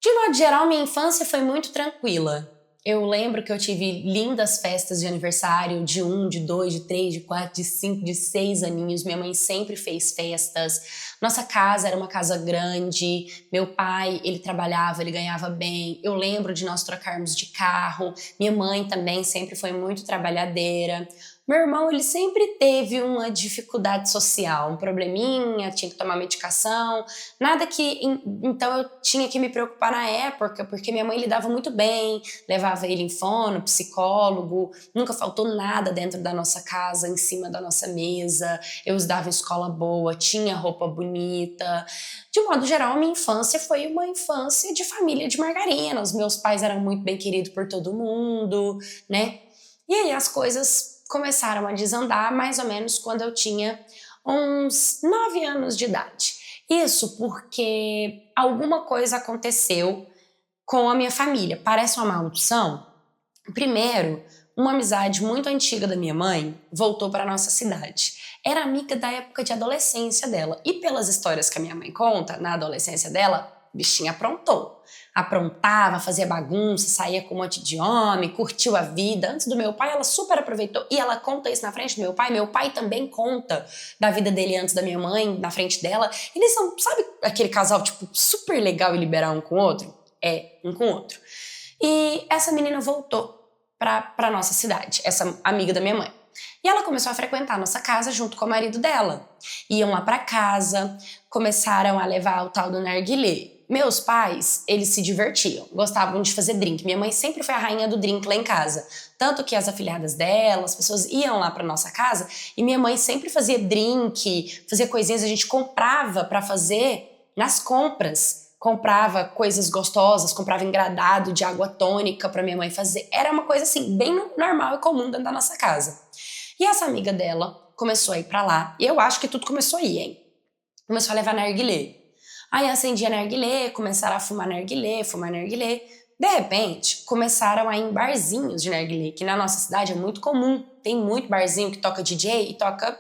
De modo geral, minha infância foi muito tranquila. Eu lembro que eu tive lindas festas de aniversário de 1, de 2, de 3, de 4, de 5, de 6 aninhos. Minha mãe sempre fez festas. Nossa casa era uma casa grande. Meu pai, ele trabalhava, ele ganhava bem. Eu lembro de nós trocarmos de carro. Minha mãe também sempre foi muito trabalhadeira. Meu irmão, ele sempre teve uma dificuldade social, um probleminha, tinha que tomar medicação, nada que, então eu tinha que me preocupar na época, porque minha mãe lidava muito bem, levava ele em fono, psicólogo, nunca faltou nada dentro da nossa casa, em cima da nossa mesa, eu estudava em escola boa, tinha roupa bonita. De modo geral, a minha infância foi uma infância de família de margarina, os meus pais eram muito bem queridos por todo mundo, né? E aí as coisas começaram a desandar mais ou menos quando eu tinha uns 9 anos de idade. Isso porque alguma coisa aconteceu com a minha família. Parece uma maldição. Primeiro, uma amizade muito antiga da minha mãe voltou para nossa cidade. Era amiga da época de adolescência dela. E pelas histórias que a minha mãe conta, na adolescência dela, bichinha aprontou. Aprontava, fazia bagunça, saía com um monte de homem, curtiu a vida. Antes do meu pai, ela super aproveitou. E ela conta isso na frente do meu pai. Meu pai também conta da vida dele antes da minha mãe, na frente dela. Eles são, sabe aquele casal, tipo, super legal e liberar um com o outro? É, um com o outro. E essa menina voltou pra nossa cidade, essa amiga da minha mãe. E ela começou a frequentar a nossa casa junto com o marido dela. Iam lá pra casa, começaram a levar o tal do narguilé. Meus pais, eles se divertiam, gostavam de fazer drink. Minha mãe sempre foi a rainha do drink lá em casa. Tanto que as afilhadas dela, as pessoas iam lá pra nossa casa e minha mãe sempre fazia drink, fazia coisinhas, a gente comprava pra fazer nas compras. Comprava coisas gostosas, comprava engradado de água tônica pra minha mãe fazer. Era uma coisa assim, bem normal e comum dentro da nossa casa. E essa amiga dela começou a ir pra lá, e eu acho que tudo começou aí, hein? Começou a levar narguilé. Aí acendia narguilé, começaram a fumar narguilé, fumar narguilé. De repente, começaram a ir em barzinhos de narguilé, que na nossa cidade é muito comum. Tem muito barzinho que toca DJ e toca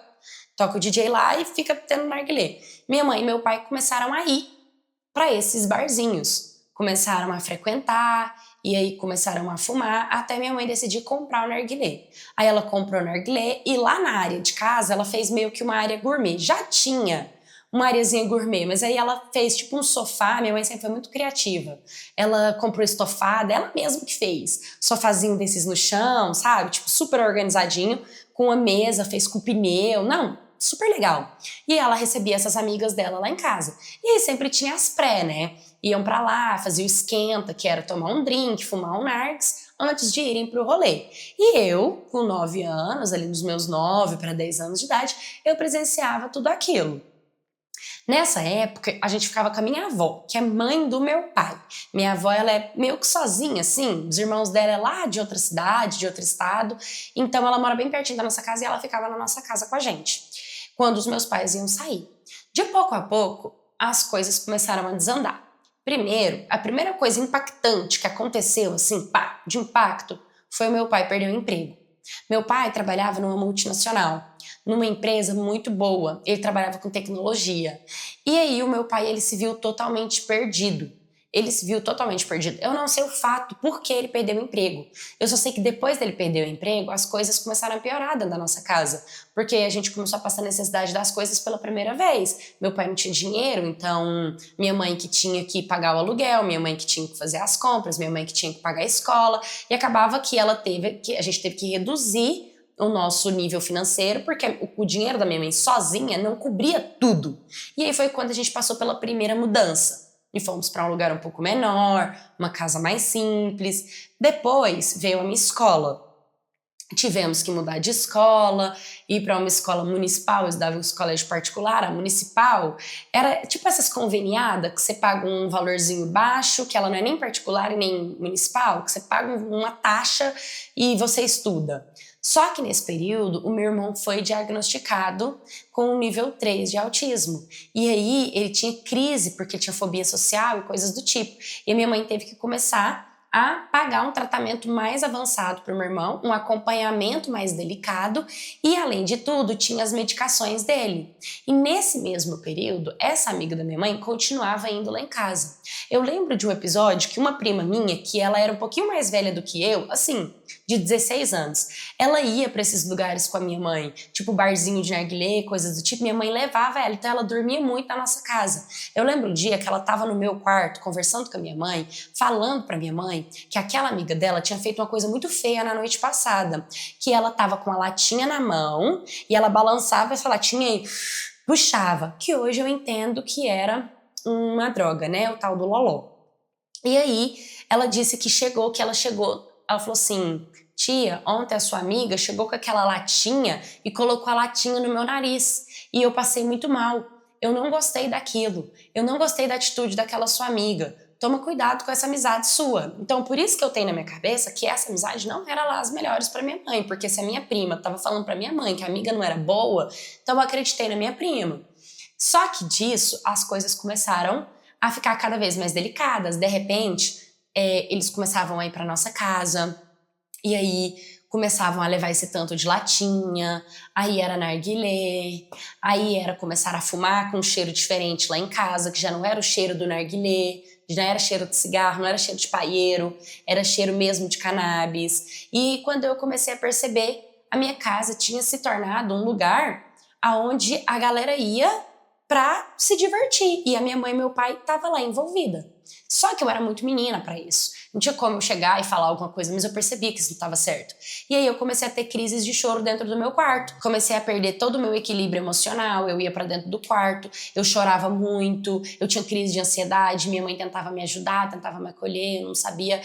o DJ lá e fica tendo narguilé. Minha mãe e meu pai começaram a ir para esses barzinhos. Começaram a frequentar, e aí começaram a fumar, até minha mãe decidir comprar o narguilé. Aí ela comprou o narguilé, e lá na área de casa, ela fez meio que uma área gourmet. Já tinha uma areazinha gourmet, mas aí ela fez tipo um sofá, minha mãe sempre foi muito criativa. Ela comprou estofada, ela mesma que fez. Sofazinho desses no chão, sabe? Tipo, super organizadinho, com a mesa, fez com pneu, não, super legal. E ela recebia essas amigas dela lá em casa. E aí sempre tinha as pré, né? Iam pra lá, faziam o esquenta, que era tomar um drink, fumar um nargues, antes de irem pro rolê. E eu, com 9 anos, ali nos meus 9 para 10 anos de idade, eu presenciava tudo aquilo. Nessa época, a gente ficava com a minha avó, que é mãe do meu pai. Minha avó, ela é meio que sozinha, assim. Os irmãos dela é lá de outra cidade, de outro estado. Então, ela mora bem pertinho da nossa casa e ela ficava na nossa casa com a gente, quando os meus pais iam sair. De pouco a pouco, as coisas começaram a desandar. Primeiro, a primeira coisa impactante que aconteceu, assim, pá, de impacto, foi o meu pai perder o emprego. Meu pai trabalhava numa multinacional, numa empresa muito boa. Ele trabalhava com tecnologia. E aí o meu pai, ele se viu totalmente perdido. Ele se viu totalmente perdido. Eu não sei o fato por que ele perdeu o emprego. Eu só sei que depois dele perder o emprego, as coisas começaram a piorar dentro da nossa casa. Porque a gente começou a passar necessidade das coisas pela primeira vez. Meu pai não tinha dinheiro, então minha mãe que tinha que pagar o aluguel, minha mãe que tinha que fazer as compras, minha mãe que tinha que pagar a escola. E acabava que a gente teve que reduzir o nosso nível financeiro, porque o dinheiro da minha mãe sozinha não cobria tudo. E aí foi quando a gente passou pela primeira mudança. E fomos para um lugar um pouco menor, uma casa mais simples. Depois veio a minha escola. Tivemos que mudar de escola, ir para uma escola municipal. Eu estudava em colégio particular. A municipal era tipo essas conveniadas que você paga um valorzinho baixo, que ela não é nem particular e nem municipal, que você paga uma taxa e você estuda. Só que nesse período, o meu irmão foi diagnosticado com um nível 3 de autismo. E aí ele tinha crise porque tinha fobia social e coisas do tipo. E a minha mãe teve que começar a pagar um tratamento mais avançado para o meu irmão, um acompanhamento mais delicado e, além de tudo, tinha as medicações dele. E nesse mesmo período, essa amiga da minha mãe continuava indo lá em casa. Eu lembro de um episódio que uma prima minha, que ela era um pouquinho mais velha do que eu, assim, de 16 anos, ela ia para esses lugares com a minha mãe, tipo barzinho de narguilé, coisas do tipo, minha mãe levava ela, então ela dormia muito na nossa casa. Eu lembro um dia que ela estava no meu quarto, conversando com a minha mãe, falando para minha mãe que aquela amiga dela tinha feito uma coisa muito feia na noite passada, que ela estava com a latinha na mão e ela balançava essa latinha e puxava, que hoje eu entendo que era uma droga, né, o tal do loló. E aí ela disse que ela falou assim: tia, ontem a sua amiga chegou com aquela latinha e colocou a latinha no meu nariz e eu passei muito mal. Eu não gostei daquilo. Eu não gostei da atitude daquela sua amiga. Toma cuidado com essa amizade sua. Então, por isso que eu tenho na minha cabeça que essa amizade não era lá as melhores para minha mãe, porque se a minha prima tava falando para minha mãe que a amiga não era boa, então eu acreditei na minha prima. Só que disso, as coisas começaram a ficar cada vez mais delicadas. De repente, eles começavam a ir para nossa casa, e aí começavam a levar esse tanto de latinha, aí era narguilé, aí era começar a fumar com um cheiro diferente lá em casa, que já não era o cheiro do narguilé, já era cheiro de cigarro, não era cheiro de paieiro, era cheiro mesmo de cannabis. E quando eu comecei a perceber, a minha casa tinha se tornado um lugar aonde a galera ia pra se divertir. E a minha mãe e meu pai estavam lá envolvida. Só que eu era muito menina pra isso. Não tinha como eu chegar e falar alguma coisa, mas eu percebia que isso não estava certo. E aí eu comecei a ter crises de choro dentro do meu quarto. Comecei a perder todo o meu equilíbrio emocional, eu ia pra dentro do quarto, eu chorava muito, eu tinha crise de ansiedade, minha mãe tentava me ajudar, tentava me acolher, eu não sabia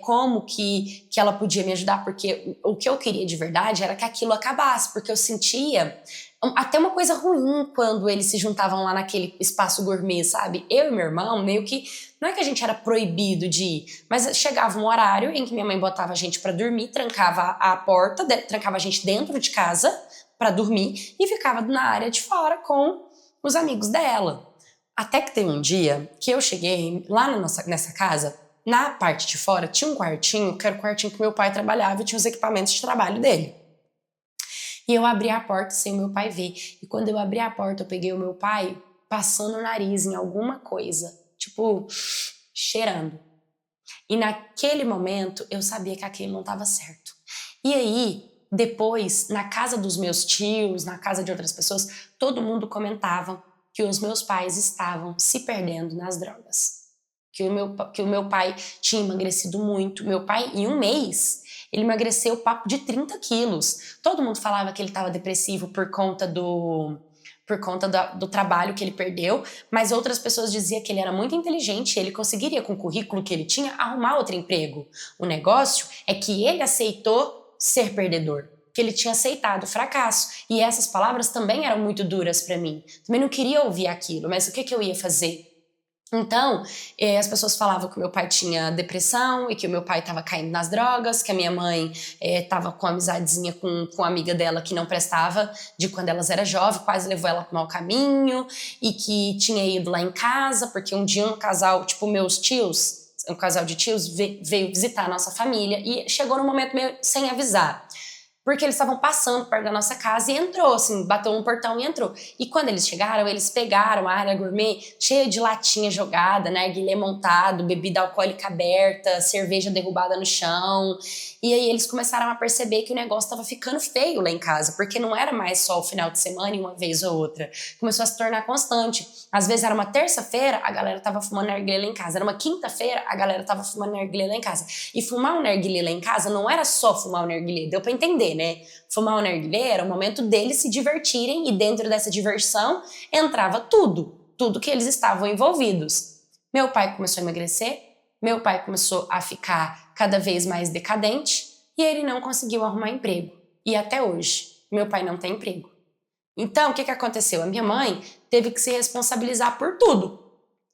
como que ela podia me ajudar, porque o que eu queria de verdade era que aquilo acabasse, porque eu sentia até uma coisa ruim quando eles se juntavam lá naquele espaço gourmet, sabe? Eu e meu irmão, meio que, não é que a gente era proibido de ir, mas chegava um horário em que minha mãe botava a gente pra dormir, trancava a porta, trancava a gente dentro de casa pra dormir e ficava na área de fora com os amigos dela. Até que tem um dia que eu cheguei lá nessa casa, na parte de fora tinha um quartinho, que era o quartinho que meu pai trabalhava e tinha os equipamentos de trabalho dele. E eu abri a porta sem o meu pai ver. E quando eu abri a porta, eu peguei o meu pai passando o nariz em alguma coisa. Tipo, cheirando. E naquele momento, eu sabia que aquilo não estava certo. E aí, depois, na casa dos meus tios, na casa de outras pessoas, todo mundo comentava que os meus pais estavam se perdendo nas drogas. Que o meu pai tinha emagrecido muito. Meu pai, em um mês, ele emagreceu papo de 30 quilos. Todo mundo falava que ele estava depressivo por conta do trabalho que ele perdeu, mas outras pessoas diziam que ele era muito inteligente e ele conseguiria, com o currículo que ele tinha, arrumar outro emprego. O negócio é que ele aceitou ser perdedor, que ele tinha aceitado o fracasso. E essas palavras também eram muito duras para mim. Também não queria ouvir aquilo, mas o que eu ia fazer? Então, as pessoas falavam que o meu pai tinha depressão e que o meu pai estava caindo nas drogas, que a minha mãe estava com uma amizadezinha com uma amiga dela que não prestava de quando elas eram jovens, quase levou ela para o mau caminho, e que tinha ido lá em casa, porque um dia um casal, tipo meus tios, um casal de tios veio visitar a nossa família e chegou num momento meio sem avisar. Porque eles estavam passando perto da nossa casa e entrou, assim, bateu no portão e entrou. E quando eles chegaram, eles pegaram a área gourmet cheia de latinha jogada, narguilé montado, bebida alcoólica aberta, cerveja derrubada no chão. E aí eles começaram a perceber que o negócio estava ficando feio lá em casa, porque não era mais só o final de semana e uma vez ou outra. Começou a se tornar constante. Às vezes era uma terça-feira, a galera tava fumando narguilé lá em casa. Era uma quinta-feira, a galera tava fumando narguilé lá em casa. E fumar um narguilé lá em casa não era só fumar um narguilé, deu pra entender, né? Fumar um narguilé era o momento deles se divertirem e dentro dessa diversão entrava tudo que eles estavam envolvidos. Meu pai começou a emagrecer, meu pai começou a ficar cada vez mais decadente e ele não conseguiu arrumar emprego. E até hoje, meu pai não tem emprego. Então, o que aconteceu? A minha mãe teve que se responsabilizar por tudo.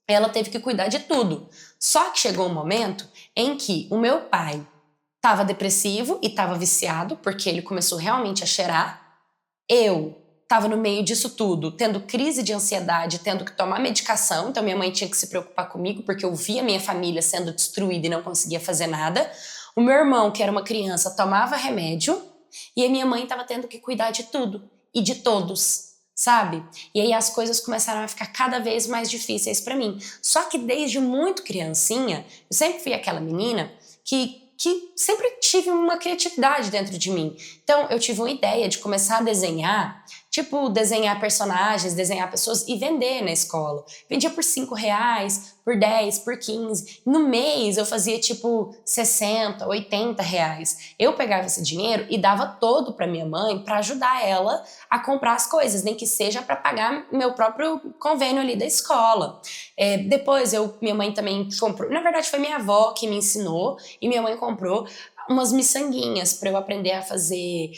Ela teve que cuidar de tudo. Só que chegou um momento em que o meu pai estava depressivo e estava viciado, porque ele começou realmente a cheirar. Eu estava no meio disso tudo, tendo crise de ansiedade, tendo que tomar medicação, então minha mãe tinha que se preocupar comigo porque eu via minha família sendo destruída e não conseguia fazer nada. O meu irmão, que era uma criança, tomava remédio e a minha mãe estava tendo que cuidar de tudo e de todos, sabe? E aí as coisas começaram a ficar cada vez mais difíceis para mim. Só que desde muito criancinha, eu sempre fui aquela menina que sempre tive uma criatividade dentro de mim. Então, eu tive uma ideia de começar a desenhar, tipo, desenhar personagens, desenhar pessoas e vender na escola. Vendia por R$5, por 10, por 15. No mês, eu fazia, tipo, 60, 80 reais. Eu pegava esse dinheiro e dava todo pra minha mãe pra ajudar ela a comprar as coisas, nem que seja pra pagar meu próprio convênio ali da escola. Depois, minha mãe também comprou. Na verdade, foi minha avó que me ensinou e minha mãe comprou umas miçanguinhas para eu aprender a fazer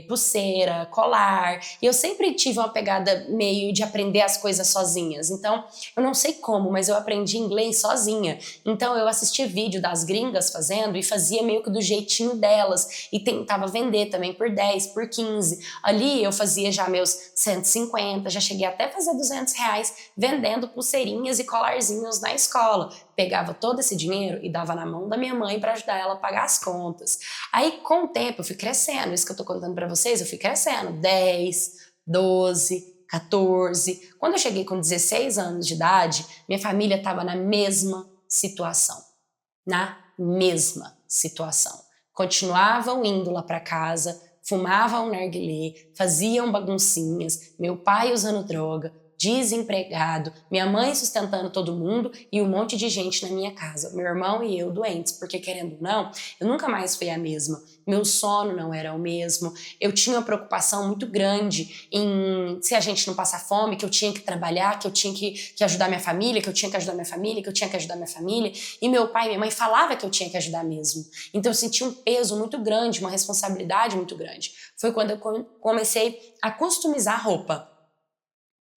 pulseira, colar. E eu sempre tive uma pegada meio de aprender as coisas sozinhas. Então, eu não sei como, mas eu aprendi inglês sozinha. Então, eu assistia vídeo das gringas fazendo e fazia meio que do jeitinho delas. E tentava vender também por 10, por 15. Ali eu fazia já meus 150, já cheguei até a fazer R$200 vendendo pulseirinhas e colarzinhos na escola. Pegava todo esse dinheiro e dava na mão da minha mãe para ajudar ela a pagar as contas. Aí, com o tempo, eu fui crescendo. Isso que eu tô contando para vocês, eu fui crescendo. 10, 12, 14. Quando eu cheguei com 16 anos de idade, minha família estava na mesma situação. Na mesma situação. Continuavam indo lá para casa, fumavam narguilé, faziam baguncinhas, meu pai usando droga, desempregado, minha mãe sustentando todo mundo e um monte de gente na minha casa, meu irmão e eu doentes, porque querendo ou não, eu nunca mais fui a mesma. Meu sono não era o mesmo, eu tinha uma preocupação muito grande em se a gente não passar fome, que eu tinha que trabalhar, que eu tinha que ajudar minha família, que eu tinha que ajudar minha família, que eu tinha que ajudar minha família, e meu pai e minha mãe falavam que eu tinha que ajudar mesmo. Então eu senti um peso muito grande, uma responsabilidade muito grande. Foi quando eu comecei a customizar roupa.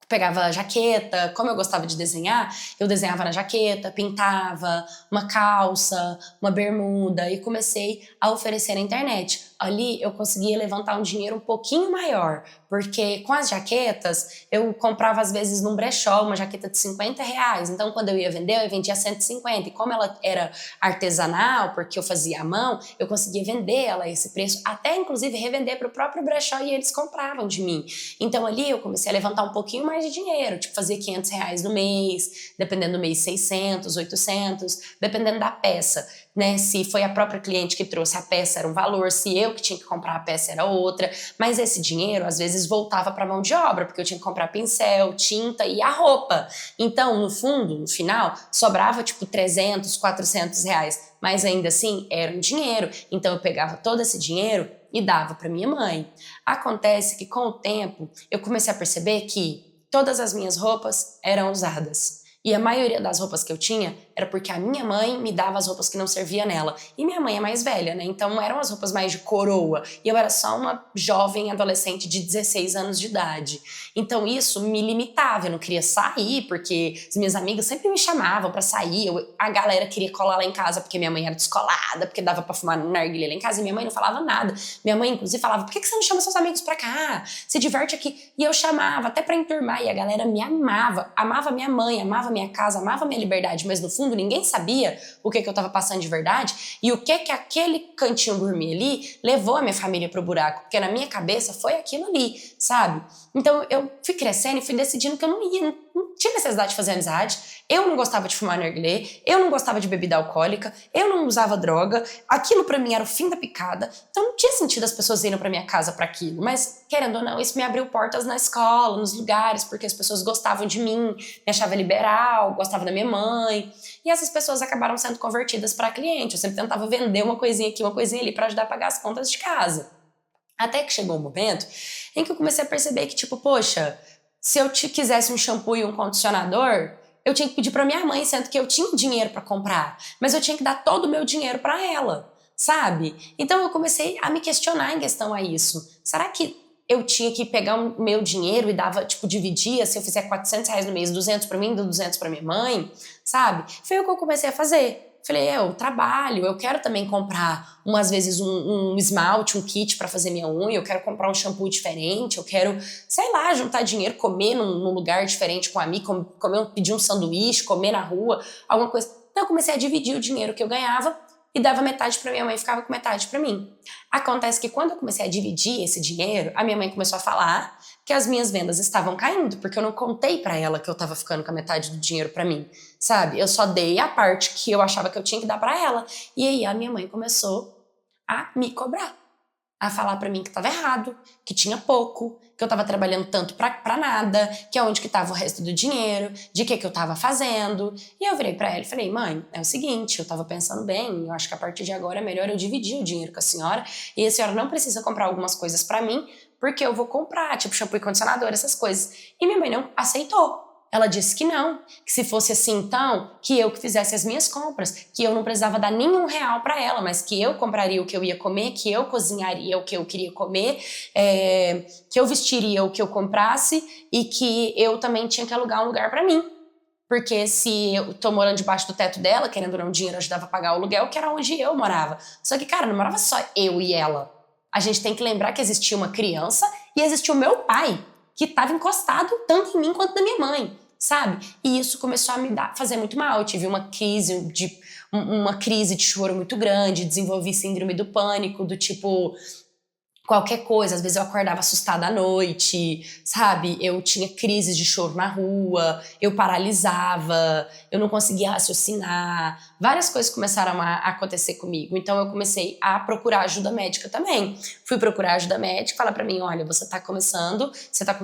Pegava jaqueta, como eu gostava de desenhar, eu desenhava na jaqueta, pintava uma calça, uma bermuda e comecei a oferecer na internet. Ali eu conseguia levantar um dinheiro um pouquinho maior, porque com as jaquetas eu comprava às vezes num brechó uma jaqueta de R$50, então quando eu ia vender eu vendia 150 e como ela era artesanal, porque eu fazia à mão, eu conseguia vender ela a esse preço, até inclusive revender para o próprio brechó e eles compravam de mim. Então ali eu comecei a levantar um pouquinho mais de dinheiro, tipo fazia R$500 no mês, dependendo do mês 600, 800, dependendo da peça, né? Se foi a própria cliente que trouxe a peça era um valor, se eu que tinha que comprar a peça era outra, mas esse dinheiro às vezes voltava para mão de obra, porque eu tinha que comprar pincel, tinta e a roupa. Então, no fundo, no final, sobrava tipo 300, R$400, mas ainda assim era um dinheiro. Então eu pegava todo esse dinheiro e dava para minha mãe. Acontece que com o tempo eu comecei a perceber que todas as minhas roupas eram usadas. E a maioria das roupas que eu tinha era porque a minha mãe me dava as roupas que não servia nela. E minha mãe é mais velha, né? Então eram as roupas mais de coroa. E eu era só uma jovem adolescente de 16 anos de idade. Então isso me limitava. Eu não queria sair, porque as minhas amigas sempre me chamavam pra sair. A galera queria colar lá em casa porque minha mãe era descolada, porque dava pra fumar no narguilé lá em casa. E minha mãe não falava nada. Minha mãe, inclusive, falava, por que você não chama seus amigos pra cá? Se diverte aqui. E eu chamava, até pra enturmar. E a galera me amava. Amava minha mãe, amava minha casa, amava minha liberdade, mas no fundo ninguém sabia o que eu tava passando de verdade e o que aquele cantinho gourmet ali levou a minha família pro buraco, porque na minha cabeça foi aquilo ali, sabe? Então eu fui crescendo e fui decidindo que eu não tinha necessidade de fazer amizade, eu não gostava de fumar narguilé, eu não gostava de bebida alcoólica, eu não usava droga, aquilo pra mim era o fim da picada, então não tinha sentido as pessoas irem pra minha casa pra aquilo, mas querendo ou não, isso me abriu portas na escola, nos lugares, porque as pessoas gostavam de mim, me achavam liberal, gostavam da minha mãe, e essas pessoas acabaram sendo convertidas para cliente. Eu sempre tentava vender uma coisinha aqui, uma coisinha ali para ajudar a pagar as contas de casa. Até que chegou um momento em que eu comecei a perceber que, tipo, poxa, se eu quisesse um shampoo e um condicionador, eu tinha que pedir para minha mãe, sendo que eu tinha dinheiro para comprar, mas eu tinha que dar todo o meu dinheiro para ela, sabe? Então eu comecei a me questionar em questão a isso. Será que eu tinha que pegar o meu dinheiro e dava, tipo, dividia, se eu fizer R$ 400 no mês, 200 pra mim, 200 pra minha mãe, sabe? Foi o que eu comecei a fazer. Falei, eu trabalho, eu quero também comprar, umas vezes, um esmalte, um kit pra fazer minha unha, eu quero comprar um shampoo diferente, eu quero, sei lá, juntar dinheiro, comer num lugar diferente com um amigo, pedir um sanduíche, comer na rua, alguma coisa. Então eu comecei a dividir o dinheiro que eu ganhava e dava metade pra minha mãe e ficava com metade pra mim. Acontece que quando eu comecei a dividir esse dinheiro, a minha mãe começou a falar que as minhas vendas estavam caindo, porque eu não contei pra ela que eu tava ficando com a metade do dinheiro pra mim, sabe? Eu só dei a parte que eu achava que eu tinha que dar pra ela. E aí a minha mãe começou a me cobrar, a falar pra mim que tava errado, que tinha pouco, que eu tava trabalhando tanto pra nada, que aonde que tava o resto do dinheiro, de que eu tava fazendo. E eu virei pra ela e falei, mãe, é o seguinte, eu tava pensando bem, eu acho que a partir de agora é melhor eu dividir o dinheiro com a senhora, e a senhora não precisa comprar algumas coisas pra mim, porque eu vou comprar, tipo shampoo e condicionador, essas coisas. E minha mãe não aceitou. Ela disse que não, que se fosse assim então, que eu que fizesse as minhas compras, que eu não precisava dar nenhum real pra ela, mas que eu compraria o que eu ia comer, que eu cozinharia o que eu queria comer, que eu vestiria o que eu comprasse e que eu também tinha que alugar um lugar pra mim. Porque se eu tô morando debaixo do teto dela, querendo ou não, o dinheiro ajudava a pagar o aluguel, que era onde eu morava. Só que, cara, não morava só eu e ela. A gente tem que lembrar que existia uma criança e existia o meu pai, que estava encostado tanto em mim quanto na minha mãe, sabe? E isso começou a fazer muito mal. Eu tive uma crise de choro muito grande, desenvolvi síndrome do pânico, do tipo, qualquer coisa, às vezes eu acordava assustada à noite, sabe? Eu tinha crises de choro na rua, eu paralisava, eu não conseguia raciocinar, várias coisas começaram a acontecer comigo. Então eu comecei a procurar ajuda médica também. Fui procurar ajuda médica, falar pra mim, olha, você tá com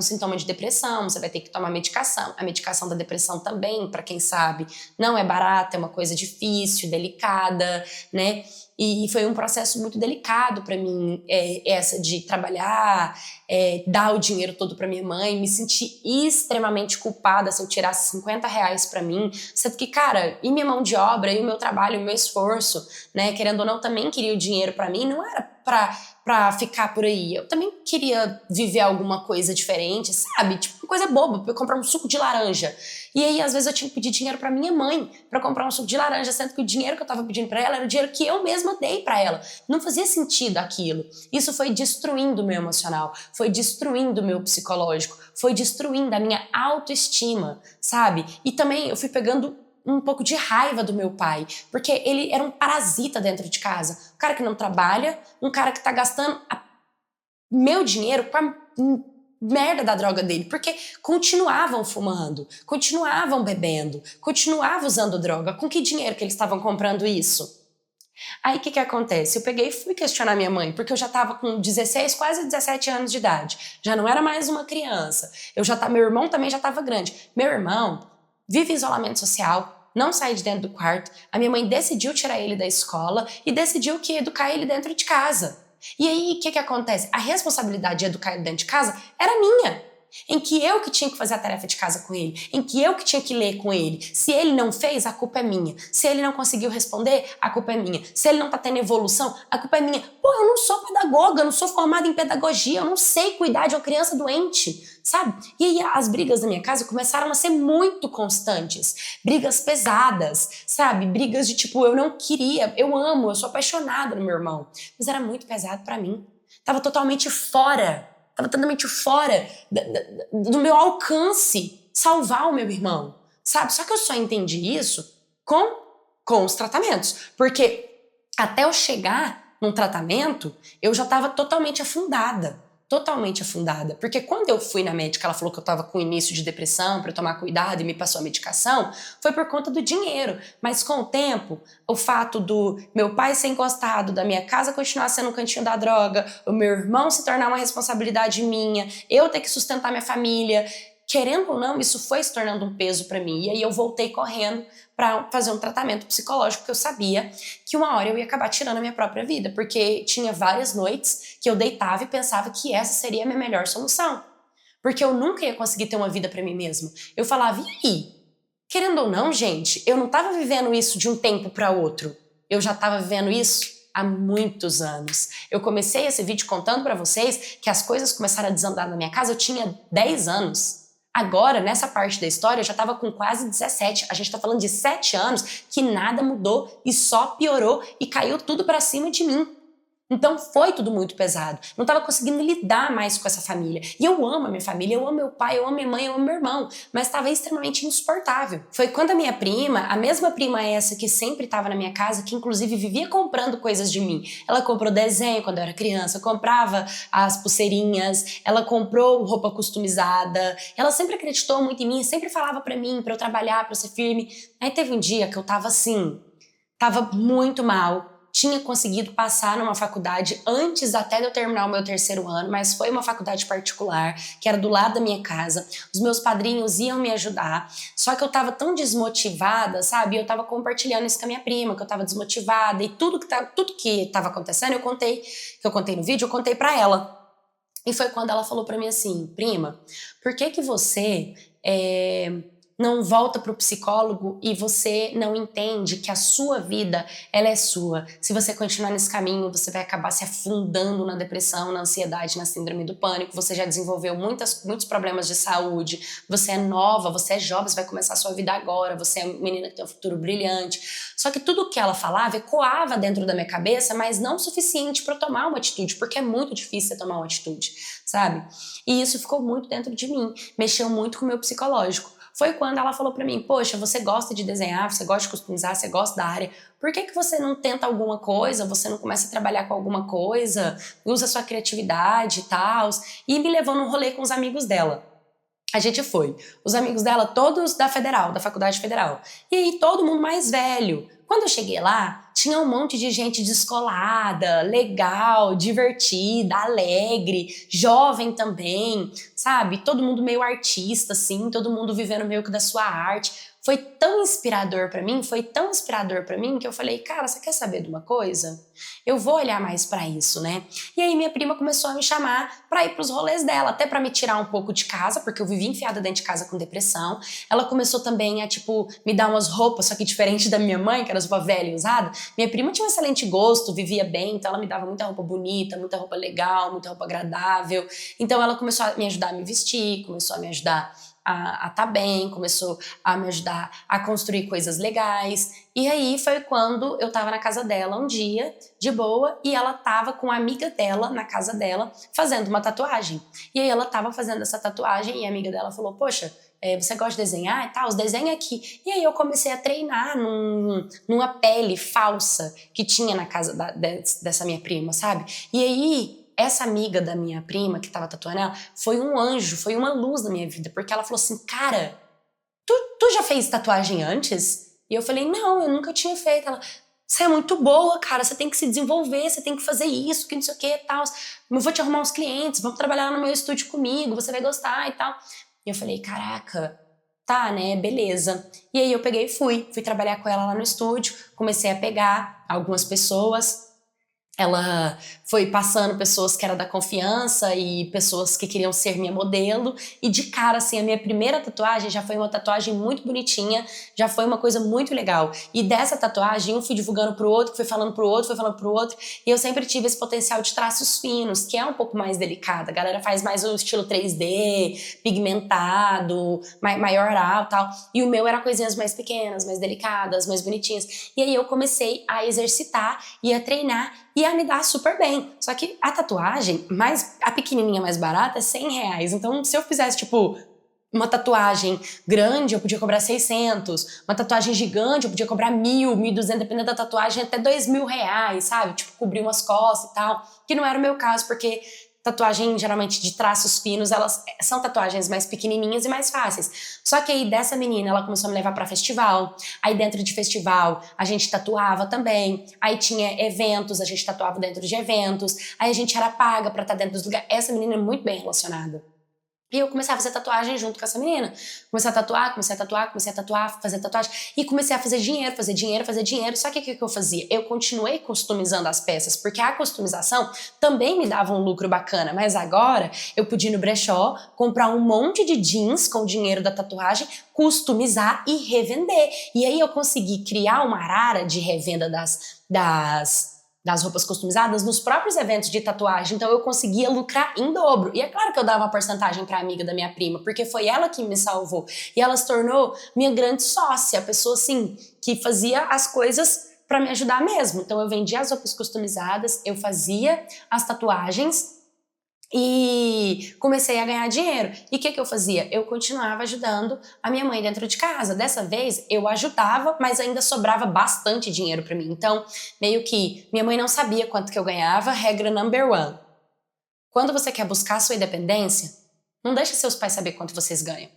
sintoma de depressão, você vai ter que tomar medicação. A medicação da depressão também, pra quem sabe, não é barata, é uma coisa difícil, delicada, né? E foi um processo muito delicado para mim, essa de trabalhar, dar o dinheiro todo para minha mãe, me sentir extremamente culpada se eu tirasse R$ 50 para mim, sendo que, cara, e minha mão de obra, e o meu trabalho, o meu esforço, né, querendo ou não, também queria o dinheiro para mim, não era pra ficar por aí. Eu também queria viver alguma coisa diferente, sabe? Tipo, uma coisa boba, pra eu comprar um suco de laranja. E aí, às vezes, eu tinha que pedir dinheiro pra minha mãe pra comprar um suco de laranja, sendo que o dinheiro que eu tava pedindo pra ela era o dinheiro que eu mesma dei pra ela. Não fazia sentido aquilo. Isso foi destruindo o meu emocional, foi destruindo o meu psicológico, foi destruindo a minha autoestima, sabe? E também eu fui pegando um pouco de raiva do meu pai, porque ele era um parasita dentro de casa, um cara que não trabalha, um cara que tá gastando meu dinheiro com a merda da droga dele, porque continuavam fumando, continuavam bebendo, continuavam usando droga. Com que dinheiro que eles estavam comprando isso? Aí o que acontece? Eu peguei e fui questionar minha mãe, porque eu já tava com 16, quase 17 anos de idade, já não era mais uma criança, meu irmão também já tava grande. Meu irmão vive em isolamento social, não sai de dentro do quarto. A minha mãe decidiu tirar ele da escola e decidiu que ia educar ele dentro de casa. E aí, o que acontece? A responsabilidade de educar ele dentro de casa era minha. Em que eu que tinha que fazer a tarefa de casa com ele, em que eu que tinha que ler com ele. Se ele não fez, a culpa é minha. Se ele não conseguiu responder, a culpa é minha. Se ele não tá tendo evolução, a culpa é minha. Pô, eu não sou pedagoga, eu não sou formada em pedagogia, eu não sei cuidar de uma criança doente, sabe? E aí as brigas na minha casa começaram a ser muito constantes. Brigas pesadas, sabe? Brigas de tipo, eu não queria, eu amo, eu sou apaixonada no meu irmão. Mas era muito pesado pra mim. Tava totalmente fora do meu alcance salvar o meu irmão, sabe? Só que eu só entendi isso com os tratamentos, porque até eu chegar num tratamento, eu já estava totalmente afundada, porque quando eu fui na médica, ela falou que eu estava com início de depressão, para eu tomar cuidado e me passou a medicação, foi por conta do dinheiro, mas com o tempo, o fato do meu pai ser encostado, da minha casa continuar sendo um cantinho da droga, o meu irmão se tornar uma responsabilidade minha, eu ter que sustentar minha família, querendo ou não, isso foi se tornando um peso para mim, e aí eu voltei correndo para fazer um tratamento psicológico, porque eu sabia que uma hora eu ia acabar tirando a minha própria vida, porque tinha várias noites que eu deitava e pensava que essa seria a minha melhor solução, porque eu nunca ia conseguir ter uma vida para mim mesma. Eu falava, e aí? Querendo ou não, gente, eu não estava vivendo isso de um tempo para outro, eu já estava vivendo isso há muitos anos. Eu comecei esse vídeo contando pra vocês que as coisas começaram a desandar na minha casa, eu tinha 10 anos. Agora, nessa parte da história, eu já tava com quase 17. A gente tá falando de 7 anos que nada mudou e só piorou e caiu tudo pra cima de mim. Então foi tudo muito pesado. Não tava conseguindo lidar mais com essa família. E eu amo a minha família, eu amo meu pai, eu amo minha mãe, eu amo meu irmão. Mas estava extremamente insuportável. Foi quando a minha prima, a mesma prima essa que sempre estava na minha casa, que inclusive vivia comprando coisas de mim. Ela comprou desenho quando eu era criança, comprava as pulseirinhas, ela comprou roupa customizada. Ela sempre acreditou muito em mim, sempre falava pra mim, pra eu trabalhar, pra eu ser firme. Aí teve um dia que eu tava assim, tava muito mal. Tinha conseguido passar numa faculdade antes até de eu terminar o meu 3º ano, mas foi uma faculdade particular, que era do lado da minha casa. Os meus padrinhos iam me ajudar, só que eu tava tão desmotivada, sabe? Eu tava compartilhando isso com a minha prima, que eu tava desmotivada, e tudo que tava acontecendo, eu contei no vídeo, eu contei pra ela. E foi quando ela falou pra mim assim, prima, por que você não volta pro psicólogo e você não entende que a sua vida, ela é sua. Se você continuar nesse caminho, você vai acabar se afundando na depressão, na ansiedade, na síndrome do pânico. Você já desenvolveu muitos problemas de saúde. Você é nova, você é jovem, você vai começar a sua vida agora. Você é uma menina que tem um futuro brilhante. Só que tudo que ela falava ecoava dentro da minha cabeça, mas não o suficiente para eu tomar uma atitude, porque é muito difícil tomar uma atitude, sabe? E isso ficou muito dentro de mim. Mexeu muito com o meu psicológico. Foi quando ela falou pra mim, poxa, você gosta de desenhar, você gosta de customizar, você gosta da área, por que você não tenta alguma coisa, você não começa a trabalhar com alguma coisa, usa sua criatividade e tal, e me levou num rolê com os amigos dela. A gente foi. Os amigos dela, todos da Federal, da Faculdade Federal. E aí, todo mundo mais velho. Quando eu cheguei lá, tinha um monte de gente descolada, legal, divertida, alegre, jovem também, sabe? Todo mundo meio artista, assim, todo mundo vivendo meio que da sua arte. Foi tão inspirador pra mim, que eu falei, cara, você quer saber de uma coisa? Eu vou olhar mais pra isso, né? E aí minha prima começou a me chamar pra ir pros rolês dela, até pra me tirar um pouco de casa, porque eu vivia enfiada dentro de casa com depressão. Ela começou também a, tipo, me dar umas roupas, só que diferente da minha mãe, que era roupa velha e usada. Minha prima tinha um excelente gosto, vivia bem, então ela me dava muita roupa bonita, muita roupa legal, muita roupa agradável. Então ela começou a me ajudar a me vestir, começou a me ajudar a tá bem, começou a me ajudar a construir coisas legais. E aí foi quando eu tava na casa dela um dia, de boa, e ela tava com a amiga dela na casa dela fazendo uma tatuagem. E aí ela tava fazendo essa tatuagem e a amiga dela falou, poxa, você gosta de desenhar e tal? Desenha aqui. E aí eu comecei a treinar numa pele falsa que tinha na casa dessa minha prima, sabe? E aí essa amiga da minha prima, que tava tatuando ela, foi um anjo, foi uma luz na minha vida, porque ela falou assim, cara, tu já fez tatuagem antes? E eu falei, não, eu nunca tinha feito. Ela, você é muito boa, cara, você tem que se desenvolver, você tem que fazer isso, que não sei o que e tal. Eu vou te arrumar uns clientes, vamos trabalhar lá no meu estúdio comigo, você vai gostar e tal. E eu falei, caraca, tá, né, beleza. E aí eu peguei e fui trabalhar com ela lá no estúdio, comecei a pegar algumas pessoas. Ela foi passando pessoas que eram da confiança e pessoas que queriam ser minha modelo, e de cara, assim, a minha primeira tatuagem já foi uma tatuagem muito bonitinha, já foi uma coisa muito legal. E dessa tatuagem, um fui divulgando pro outro, fui falando pro outro, e eu sempre tive esse potencial de traços finos, que é um pouco mais delicado. A galera faz mais o estilo 3D, pigmentado, maioral e tal, e o meu era coisinhas mais pequenas, mais delicadas, mais bonitinhas. E aí eu comecei a exercitar e a treinar, e a me dar super bem. Só que a tatuagem, a pequenininha mais barata, é R$100. Então, se eu fizesse, tipo, uma tatuagem grande, eu podia cobrar 600. Uma tatuagem gigante, eu podia cobrar 1.000, 1.200, dependendo da tatuagem, até R$2.000, sabe? Tipo, cobrir umas costas e tal. Que não era o meu caso, porque tatuagem, geralmente, de traços finos, elas são tatuagens mais pequenininhas e mais fáceis. Só que aí, dessa menina, ela começou a me levar pra festival. Aí, dentro de festival, a gente tatuava também. Aí, tinha eventos, a gente tatuava dentro de eventos. Aí, a gente era paga pra estar dentro dos lugares. Essa menina é muito bem relacionada. E eu comecei a fazer tatuagem junto com essa menina. Comecei a tatuar, fazer tatuagem. E comecei a fazer dinheiro. Só que o que eu fazia? Eu continuei customizando as peças, porque a customização também me dava um lucro bacana. Mas agora, eu podia ir no brechó, comprar um monte de jeans com o dinheiro da tatuagem, customizar e revender. E aí eu consegui criar uma arara de revenda das das roupas customizadas nos próprios eventos de tatuagem, então eu conseguia lucrar em dobro. E é claro que eu dava uma porcentagem pra amiga da minha prima, porque foi ela que me salvou. E ela se tornou minha grande sócia, a pessoa assim, que fazia as coisas pra me ajudar mesmo. Então eu vendia as roupas customizadas, eu fazia as tatuagens e comecei a ganhar dinheiro. E o que eu fazia? Eu continuava ajudando a minha mãe dentro de casa. Dessa vez, eu ajudava, mas ainda sobrava bastante dinheiro pra mim. Então, meio que minha mãe não sabia quanto que eu ganhava. Regra number one. Quando você quer buscar a sua independência, não deixa seus pais saber quanto vocês ganham.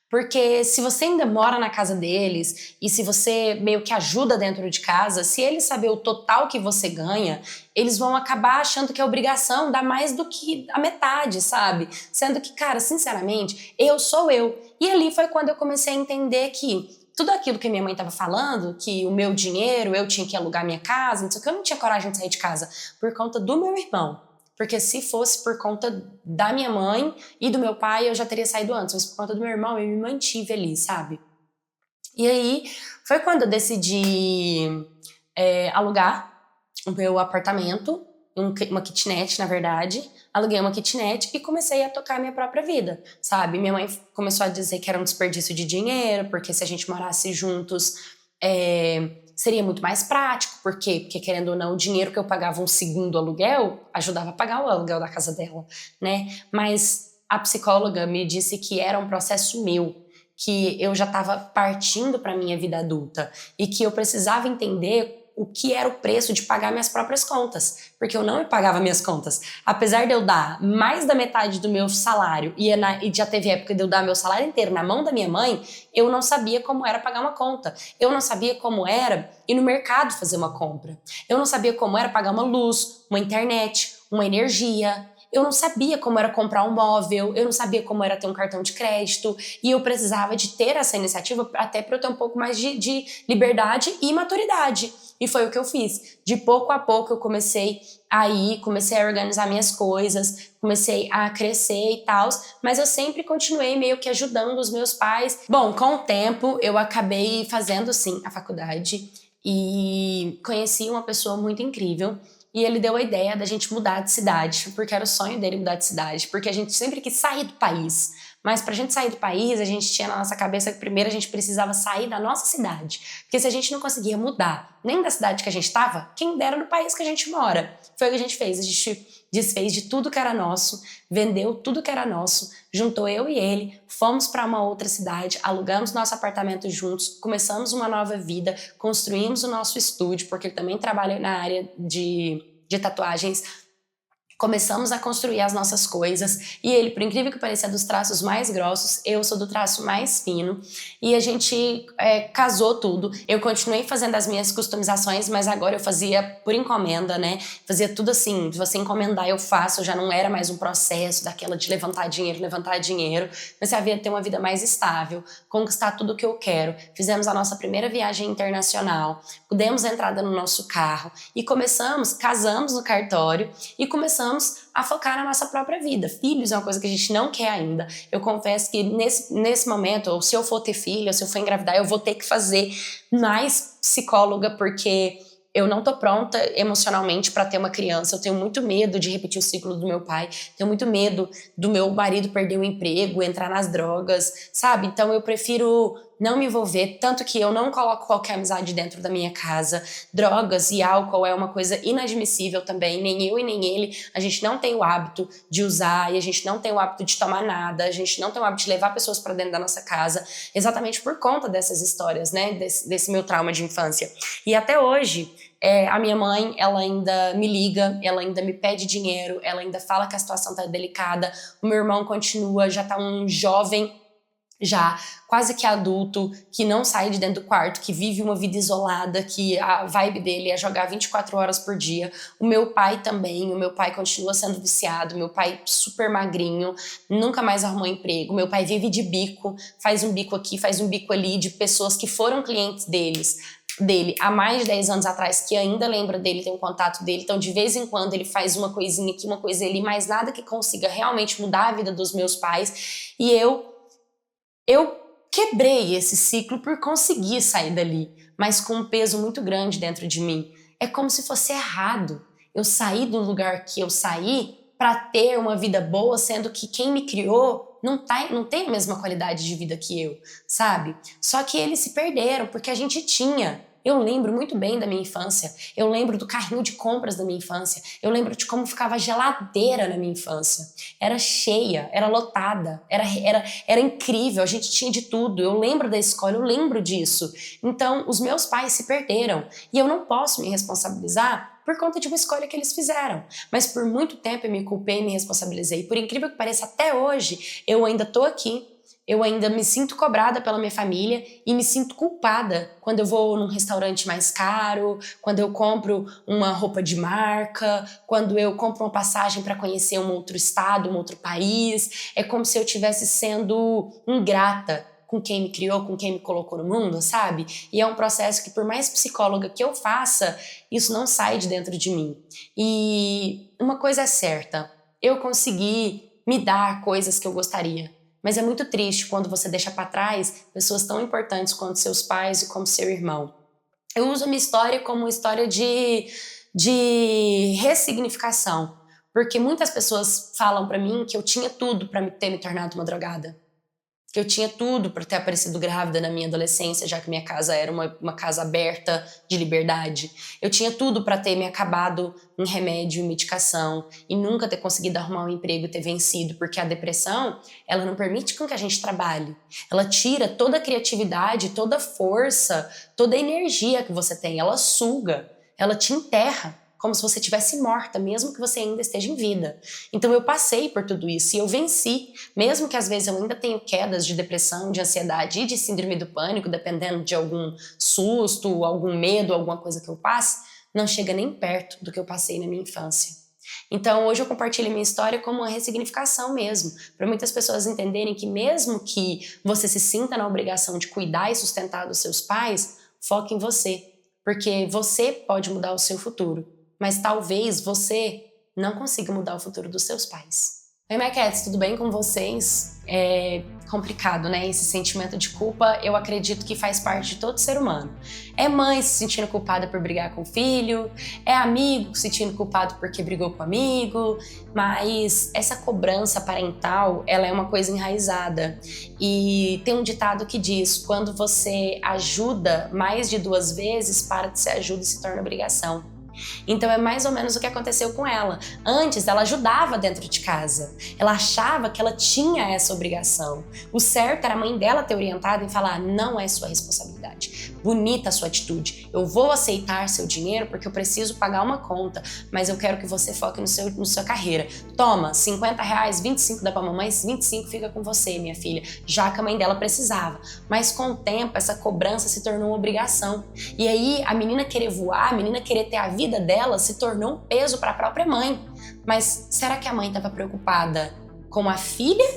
Porque se você ainda mora na casa deles e se você meio que ajuda dentro de casa, se eles saber o total que você ganha, eles vão acabar achando que é obrigação dar mais do que a metade, sabe? Sendo que, cara, sinceramente, eu sou eu. E ali foi quando eu comecei a entender que tudo aquilo que minha mãe estava falando, que o meu dinheiro, eu tinha que alugar minha casa, não sei o que, eu não tinha coragem de sair de casa por conta do meu irmão. Porque se fosse por conta da minha mãe e do meu pai, eu já teria saído antes. Mas por conta do meu irmão, eu me mantive ali, sabe? E aí, foi quando eu decidi alugar o meu apartamento, uma kitnet, na verdade. Aluguei uma kitnet e comecei a tocar a minha própria vida, sabe? Minha mãe começou a dizer que era um desperdício de dinheiro, porque se a gente morasse juntos... seria muito mais prático, por quê? Porque querendo ou não, o dinheiro que eu pagava um segundo aluguel ajudava a pagar o aluguel da casa dela, né? Mas a psicóloga me disse que era um processo meu, que eu já estava partindo para minha vida adulta e que eu precisava entender o que era o preço de pagar minhas próprias contas, porque eu não me pagava minhas contas. Apesar de eu dar mais da metade do meu salário e já teve época de eu dar meu salário inteiro na mão da minha mãe, eu não sabia como era pagar uma conta. Eu não sabia como era ir no mercado fazer uma compra. Eu não sabia como era pagar uma luz, uma internet, uma energia. Eu não sabia como era comprar um móvel, eu não sabia como era ter um cartão de crédito e eu precisava de ter essa iniciativa até para eu ter um pouco mais de liberdade e maturidade. E foi o que eu fiz. De pouco a pouco eu comecei a organizar minhas coisas, comecei a crescer e tal, mas eu sempre continuei meio que ajudando os meus pais. Bom, com o tempo eu acabei fazendo sim a faculdade e conheci uma pessoa muito incrível. E ele deu a ideia da gente mudar de cidade, porque era o sonho dele mudar de cidade, porque a gente sempre quis sair do país. Mas pra gente sair do país, a gente tinha na nossa cabeça que primeiro a gente precisava sair da nossa cidade. Porque se a gente não conseguia mudar nem da cidade que a gente estava, quem dera no país que a gente mora. Foi o que a gente fez. A gente desfez de tudo que era nosso, vendeu tudo que era nosso, juntou eu e ele, fomos para uma outra cidade, alugamos nosso apartamento juntos, começamos uma nova vida, construímos o nosso estúdio, porque ele também trabalha na área de tatuagens. Começamos a construir as nossas coisas e ele, por incrível que pareça, é dos traços mais grossos, eu sou do traço mais fino e a gente casou tudo. Eu continuei fazendo as minhas customizações, mas agora eu fazia por encomenda, né? Fazia tudo assim, se você encomendar eu faço, já não era mais um processo daquela de levantar dinheiro. Mas eu havia ter uma vida mais estável, conquistar tudo o que eu quero. Fizemos a nossa primeira viagem internacional, demos a entrada no nosso carro e casamos no cartório e começamos a focar na nossa própria vida. Filhos é uma coisa que a gente não quer ainda. Eu confesso que nesse momento, ou se eu for ter filho, ou se eu for engravidar, eu vou ter que fazer mais psicóloga, porque eu não tô pronta emocionalmente para ter uma criança. Eu tenho muito medo de repetir o ciclo do meu pai. Tenho muito medo do meu marido perder o emprego, entrar nas drogas, sabe? Então eu prefiro não me envolver, tanto que eu não coloco qualquer amizade dentro da minha casa. Drogas e álcool é uma coisa inadmissível também, nem eu e nem ele, a gente não tem o hábito de usar e a gente não tem o hábito de tomar nada, a gente não tem o hábito de levar pessoas para dentro da nossa casa, exatamente por conta dessas histórias, né, desse meu trauma de infância. E até hoje, a minha mãe, ela ainda me liga, ela ainda me pede dinheiro, ela ainda fala que a situação tá delicada, o meu irmão continua, já tá um jovem, já quase que adulto, que não sai de dentro do quarto, que vive uma vida isolada, que a vibe dele é jogar 24 horas por dia. O meu pai também, o meu pai continua sendo viciado, meu pai super magrinho, nunca mais arrumou emprego, meu pai vive de bico, faz um bico aqui, faz um bico ali, de pessoas que foram clientes dele há mais de 10 anos atrás, que ainda lembra dele, tem um contato dele, então de vez em quando ele faz uma coisinha aqui, uma coisa ali, mas nada que consiga realmente mudar a vida dos meus pais, e eu quebrei esse ciclo por conseguir sair dali, mas com um peso muito grande dentro de mim. É como se fosse errado eu sair do lugar que eu saí para ter uma vida boa, sendo que quem me criou não tem a mesma qualidade de vida que eu, sabe? Só que eles se perderam porque a gente tinha. Eu lembro muito bem da minha infância, eu lembro do carrinho de compras da minha infância, eu lembro de como ficava a geladeira na minha infância. Era cheia, era lotada, era incrível, a gente tinha de tudo. Eu lembro da escola, eu lembro disso. Então, os meus pais se perderam e eu não posso me responsabilizar por conta de uma escolha que eles fizeram. Mas por muito tempo eu me culpei e me responsabilizei. Por incrível que pareça, até hoje, eu ainda tô aqui. Eu ainda me sinto cobrada pela minha família e me sinto culpada quando eu vou num restaurante mais caro, quando eu compro uma roupa de marca, quando eu compro uma passagem para conhecer um outro estado, um outro país. É como se eu estivesse sendo ingrata com quem me criou, com quem me colocou no mundo, sabe? E é um processo que, por mais psicóloga que eu faça, isso não sai de dentro de mim. E uma coisa é certa, eu consegui me dar coisas que eu gostaria. Mas é muito triste quando você deixa para trás pessoas tão importantes quanto seus pais e como seu irmão. Eu uso a minha história como uma história de ressignificação, porque muitas pessoas falam para mim que eu tinha tudo para ter me tornado uma drogada. Que eu tinha tudo para ter aparecido grávida na minha adolescência, já que minha casa era uma casa aberta de liberdade. Eu tinha tudo para ter me acabado em remédio e medicação e nunca ter conseguido arrumar um emprego e ter vencido, porque a depressão, ela não permite com que a gente trabalhe. Ela tira toda a criatividade, toda a força, toda a energia que você tem. Ela suga, ela te enterra, como se você estivesse morta, mesmo que você ainda esteja em vida. Então eu passei por tudo isso e eu venci, mesmo que às vezes eu ainda tenho quedas de depressão, de ansiedade e de síndrome do pânico, dependendo de algum susto, algum medo, alguma coisa que eu passe, não chega nem perto do que eu passei na minha infância. Então hoje eu compartilho minha história como uma ressignificação mesmo, para muitas pessoas entenderem que mesmo que você se sinta na obrigação de cuidar e sustentar dos seus pais, foque em você, porque você pode mudar o seu futuro. Mas talvez você não consiga mudar o futuro dos seus pais. Oi, My Cats, tudo bem com vocês? É complicado, né? Esse sentimento de culpa, eu acredito que faz parte de todo ser humano. É mãe se sentindo culpada por brigar com o filho, é amigo se sentindo culpado porque brigou com o amigo, mas essa cobrança parental, ela é uma coisa enraizada. E tem um ditado que diz, quando você ajuda mais de 2 vezes, para de ser ajuda e se torna obrigação. Então é mais ou menos o que aconteceu com ela. Antes ela ajudava dentro de casa, ela achava que ela tinha essa obrigação. O certo era a mãe dela ter orientado e falar, não é sua responsabilidade, bonita a sua atitude, eu vou aceitar seu dinheiro porque eu preciso pagar uma conta, mas eu quero que você foque na sua carreira. Toma, R$50, 25 dá pra mamãe, 25 fica com você, minha filha, já que a mãe dela precisava. Mas com o tempo essa cobrança se tornou uma obrigação. E aí a menina querer voar, a menina querer ter a vida dela se tornou um peso para a própria mãe. Mas será que a mãe estava preocupada com a filha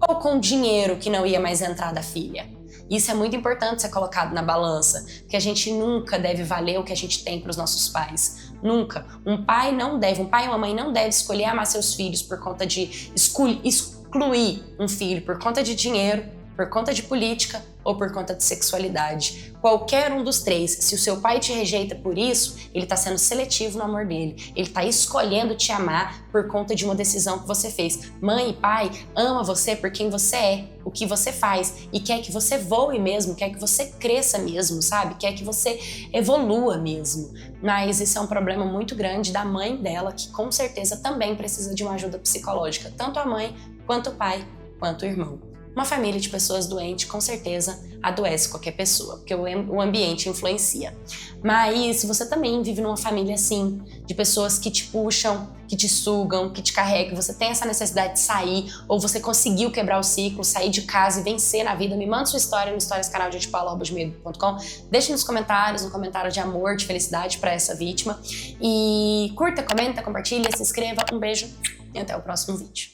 ou com o dinheiro que não ia mais entrar da filha? Isso é muito importante ser colocado na balança, porque a gente nunca deve valer o que a gente tem para os nossos pais. Nunca. Um pai e uma mãe não deve escolher amar seus filhos por conta de excluir um filho por conta de dinheiro, por conta de política ou por conta de sexualidade. Qualquer um dos 3, se o seu pai te rejeita por isso, ele está sendo seletivo no amor dele. Ele está escolhendo te amar por conta de uma decisão que você fez. Mãe e pai ama você por quem você é, o que você faz e quer que você voe mesmo, quer que você cresça mesmo, sabe? Quer que você evolua mesmo. Mas isso é um problema muito grande da mãe dela, que com certeza também precisa de uma ajuda psicológica, tanto a mãe, quanto o pai, quanto o irmão. Uma família de pessoas doentes, com certeza, adoece qualquer pessoa, porque o ambiente influencia. Mas se você também vive numa família assim, de pessoas que te puxam, que te sugam, que te carregam, você tem essa necessidade de sair, ou você conseguiu quebrar o ciclo, sair de casa e vencer na vida, me manda sua história no historiascanaldepaula@gmail.com. Deixe nos comentários, um comentário de amor, de felicidade para essa vítima. E curta, comenta, compartilha, se inscreva. Um beijo e até o próximo vídeo.